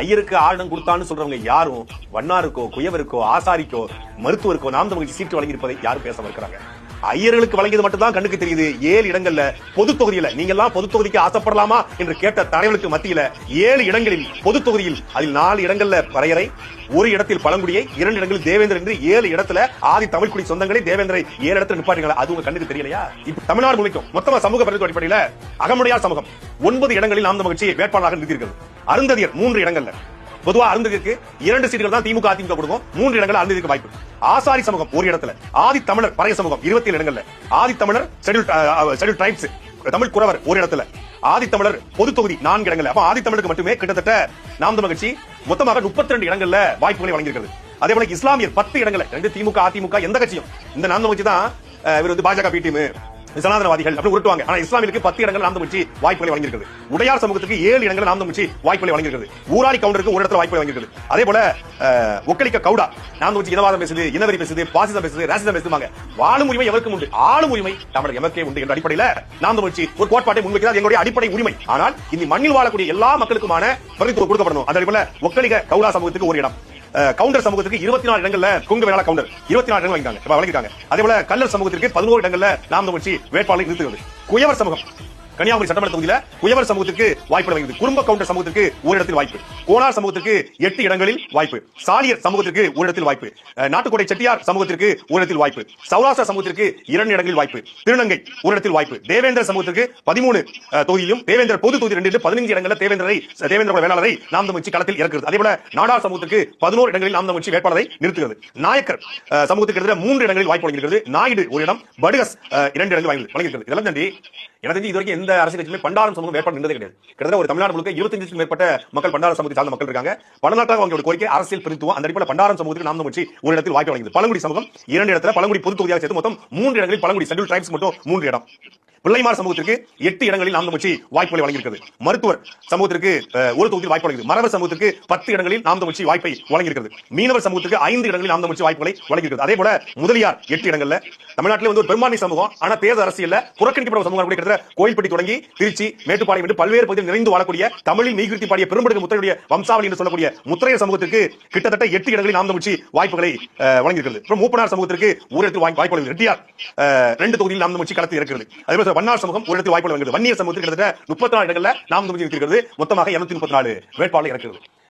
ஐயருக்கு ஆளுநர் கொடுத்தான்னு சொல்றவங்க யாரும் வண்ணாருக்கோ குயவருக்கோ ஆசாரிக்கோ மருத்துவருக்கோ நாம் தமிழ் சீட்டு வழங்கியிருப்பதை யாரும் பேச மறுக்கிறாங்க. ஐயர்களுக்கு வழங்கியது மட்டும் தான் கண்ணுக்கு தெரியுது. 7 இடங்கள்ல பொது தொகுதியில நீங்க எல்லாம் பொது தொகுதிக்கு ஆசைப்படலாமா என்று கேட்ட தலைவர்களுக்கு மத்தியில 7 இடங்களில் பொது தொகுதியில் அதில் 4 இடங்கள்ல வரையறை, ஒரு இடத்தில் பழங்குடியை, 2 இடங்களில் தேவேந்திரன் என்று 7 இடத்துல ஆதி தமிழ்குடி சொந்தங்களை தேவேந்திரை 7 இடத்துல நிப்பாட்டுங்களா? அது உங்க கண்ணுக்கு தெரியலையா? இப்ப தமிழ்நாடு முழுக்கும் மொத்தமா சமூக பிரதிநிதி அடிப்படையில் அகமுடையார் சமூகம் 9 இடங்களில் நாம் தமிழ் கட்சி வேட்பாளராக நிறுத்தியிருக்கிறது. அருந்ததியர் 3 இடங்கள்ல. பொதுவா அருந்ததிற்கு 2 சீட்டுகள் தான் திமுக அதிமுக கொடுக்கும். 3 இடங்கள் அருந்ததிக்கு வாய்ப்பு. ஆசாரி சமூகம் ஒரு இடத்துல, ஆதி தமிழர் பறைய சமூகம் 27 இடங்கள்ல, ஆதி தமிழர் ஷெட்யூல் ட்ரைப்ஸ் தமிழ் குறவர் ஒரு இடத்துல, ஆதி தமிழர் பொது தொகுதி 4 இடங்கள்ல. அப்ப ஆதி தமிழருக்கு மட்டுமே கிட்டத்தட்ட நாம் தமிழ் கட்சி மொத்தமாக 32 இடங்கள்ல வாய்ப்புகளை வழங்கியிருக்கிறது. அதே போல இஸ்லாமியர் 10 இடங்கள்ல, திமுக அதிமுக எந்த கட்சியும் இந்த நாம் தமிழ் கட்சி தான் இவர் பாஜக பி டீம் சனாதனவாதிகள் அப்படி உருட்டுவாங்க. ஆனா இஸ்லாமியருக்கு 10 இடங்கள் நாம் தமிழ் வாய்ப்புகளை வழங்கியிருக்கிறது. உடையார் சமூகத்துக்கு 7 இடங்கள் நாம் தமிழ் வாய்ப்புகளை வழங்கியிருக்கிறது. ஊராளி கவுண்டருக்கு ஒரு இடத்துல வாய்ப்புகளை வழங்கியிருக்கிறது. அதே போல ஒக்கலிக்க கவுடா நாம் தமிழ் இனவாதம் பேசுது, இனவெறி பேசுது, பாசிசம் பேசுது, ராசிசம் பேசுவாங்க. வாழும் உரிமை எவருக்கும் உண்டு, ஆளும் உரிமை தமிழர் எமக்கே உண்டு என்ற அடிப்படையில் நாம் தமிழ் ஒரு கோட்பாட்டை முன்வைக்கிறது. எங்களுடைய அடிப்படை உரிமை. ஆனால் இந்த மண்ணில் வாழக்கூடிய எல்லா மக்களுக்குமான பிரதித்துவம் கொடுக்கப்படணும். அதே போல ஒக்கலிக கவுடா சமூகத்துக்கு ஒரு இடம், கவுண்டர் சமூகத்துக்கு 24 இடங்கள்ல கொங்கு வேளாள கவுண்டர் 24 இடங்கள் வழங்கியிருக்காங்க. அதே போல கல்லர் சமூகத்திற்கு 11 இடங்கள்ல நாம் தமிழ் வேட்பாளரை நிறுத்துகிறது. குயவர் சமூகம் கன்னியாகுமரி சட்டமன்ற தொகுதியில குயவர் சமூகத்திற்கு வாய்ப்பு வழங்குகிறது. குறும்ப கவுண்டர் சமூகத்திற்கு ஒரு இடத்தில் வாய்ப்பு, கோனார் சமூகத்திற்கு 8 இடங்களில் வாய்ப்பு, சாலியர் சமூகத்திற்கு ஒரு இடத்தில் வாய்ப்பு, நாட்டுக்கோட்டை செட்டியார் சமூகத்திற்கு ஒரு இடத்தில் வாய்ப்பு, சௌராஷ்டிரா சமூகத்திற்கு 2 இடங்களில் வாய்ப்பு, திருநங்கை ஒரு இடத்தில் வாய்ப்பு, தேவேந்திர சமூகத்திற்கு 13 தொகுதியிலும், தேவேந்திர பொது தொகுதி 2 15 இடங்களில் தேவேந்திர வேளாளரை நாம் தமிழ் களத்தில் இறக்குகிறது. அதே போல நாடார் சமூகத்திற்கு 11 இடங்களில் நாம் தமிழ் வேட்பாளரை நிறுத்துகிறது. நாயக்கர் சமூகத்துக்கு 3 இடங்களில் வாய்ப்பு வழங்குகிறது. நாயுடு ஒரு இடம், படுகஸ் 2 இடங்கள் வழங்கியிருக்கிறது. இதெல்லாம் தாண்டி எனக்கு இதுவரைக்கும் எந்த அரசியல் கட்சியுமே பண்டாரம் சமூகம் வேட்பாளர் நின்றதே கிடையாது. கிட்டத்தட்ட ஒரு தமிழ்நாடு முழுக்க 25க்கும் மேற்பட்ட மக்கள் பண்டாரம் சமூகத்தை சார்ந்த மக்கள் இருக்காங்க. பல நாட்களாக அவங்களோட கோரிக்கை அரசியல் பிரித்துவம். அந்த அடிப்படையில் பண்டாரம் சமூகத்துக்கு நாம் தமிழ் ஒரு இடத்தில் வாய்ப்பு வழங்கியது. பழங்குடி சமூகம் 2 இடத்துல, பழங்குடி பொது தொகுதியாக சேர்த்து மொத்தம் 3 இடங்களில் பழங்குடி ஷெட்யூல் ட்ரைப்ஸ் மட்டும் 3 இடம். பிள்ளைமார் சமூகத்திற்கு 8 இடங்களில் நாம் தமிழ் வாய்ப்புகளை வழங்கியிருக்கிறது. மருத்துவர் சமூகத்திற்கு ஒரு தொகுதியில் வாய்ப்பு வழங்கியது. மரவர் சமூகத்திற்கு 10 இடங்களில் நாம் தமிழ் வாய்ப்பை வழங்கியிருக்கிறது. மீனவர் சமூகத்திற்கு 5 இடங்களில் நாம் தமிழ் வாய்ப்புகளை வழங்கியிருக்கிறது. அதே போல முதலியார் 8 இடங்கள்ல. தமிழ்நாட்டில் ஒரு பெரும்பான்மை சமூகம், ஆனா தேர்தல் அரசியல்ல புறக்கணிக்கப்பட்ட சமூகம் கிட்டத்தட்ட கோயில்பட்டி தொடங்கி திருச்சி மேட்டுப்பாளையம் என்று பல்வேறு பகுதியில் நிறைந்து வாழக்கூடிய தமிழில் மெய்கிருத்தி பாடிய பெரும்படுக முத்திரையுடைய வம்சாவளி என்று சொல்லக்கூடிய முத்திரைய சமூகத்திற்கு கிட்டத்தட்ட 8 இடங்களில் நாம் தமிழ் வாய்ப்புகளை வழங்கியிருக்கிறது. மூப்பனார் சமூகத்திற்கு ஒரு இடத்தில் வாய்ப்பு, ரெட்டியார் 2 தொகுதியில் நாம் தமிழ் களத்தில் இருக்கிறது. அதே போல வண்ணார் சமூகம் ஒரு இடத்தில் வாய்ப்பு வழங்குகிறது. வன்னியர் சமூகத்தில் கிட்டத்தட்ட 34 இடங்கள்ல நாம் தமிழ் இருக்கிறது. மொத்தமாக 234 வேட்பாளர் இருக்கிறது.